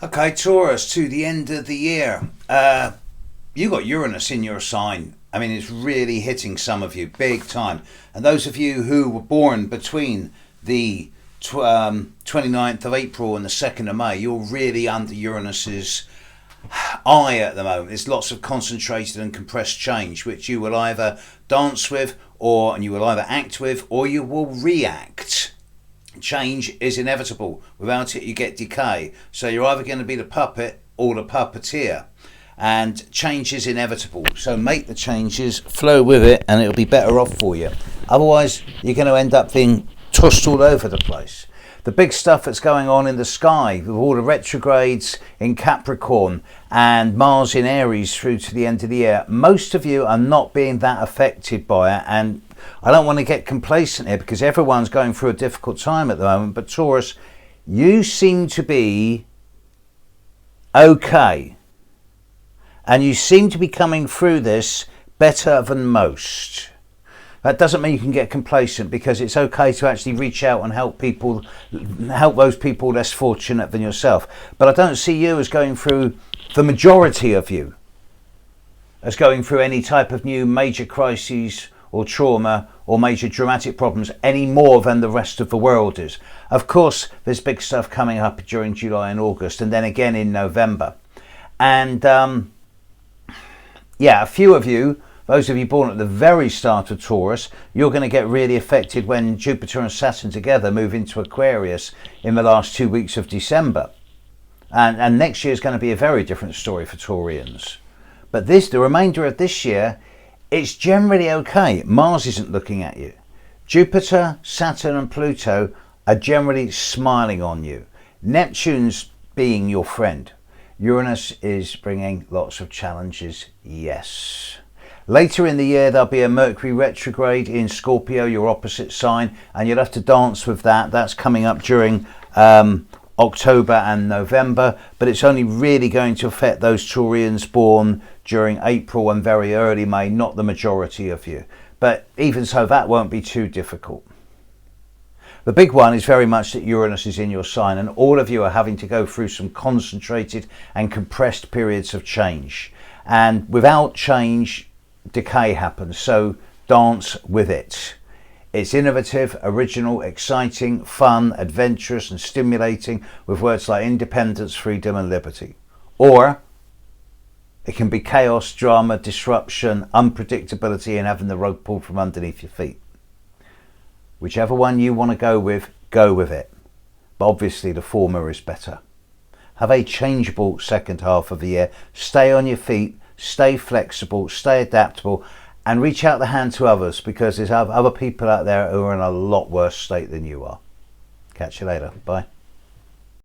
Okay, Taurus, to the end of the year. You got Uranus in your sign. I mean, it's really hitting some of you big time. And those of you who were born between the 29th of April and the 2nd of May, you're really under Uranus's eye at the moment. There's lots of concentrated and compressed change, which you will either dance with, and you will either act with, or you will react. Change is inevitable. Without it, you get decay. So you're either going to be the puppet or the puppeteer. And change is inevitable. So make the changes, flow with it, and it'll be better off for you. Otherwise, you're going to end up being tossed all over the place. The big stuff that's going on in the sky with all the retrogrades in Capricorn and Mars in Aries through to the end of the year, most of you are not being that affected by it. And I don't want to get complacent here because everyone's going through a difficult time at the moment. But Taurus, you seem to be okay. And you seem to be coming through this better than most. That doesn't mean you can get complacent, because it's okay to actually reach out and help people, help those people less fortunate than yourself. But I don't see you as going through, the majority of you, as going through any type of new major crises or trauma or major dramatic problems any more than the rest of the world is. Of course, there's big stuff coming up during July and August, and then again in November. And a few of you, those of you born at the very start of Taurus, you're going to get really affected when Jupiter and Saturn together move into Aquarius in the last 2 weeks of December. And next year is going to be a very different story for Taurians. But the remainder of this year, it's generally okay. Mars isn't looking at you. Jupiter, Saturn and Pluto are generally smiling on you. Neptune's being your friend. Uranus is bringing lots of challenges, yes. Later in the year, there'll be a Mercury retrograde in Scorpio, your opposite sign, and you'll have to dance with that. That's coming up during October and November, but it's only really going to affect those Taurians born during April and very early May, not the majority of you. But even so, that won't be too difficult. The big one is very much that Uranus is in your sign, and all of you are having to go through some concentrated and compressed periods of change. And without change, decay happens, so dance with it. It's innovative, original, exciting, fun, adventurous and stimulating, with words like independence, freedom and liberty. Or it can be chaos, drama, disruption, unpredictability and having the rug pulled from underneath your feet. Whichever one you want to go with it. But obviously the former is better. Have a changeable second half of the year. Stay on your feet. Stay flexible, stay adaptable, and reach out the hand to others, because there's other people out there who are in a lot worse state than you are. Catch you later. Bye.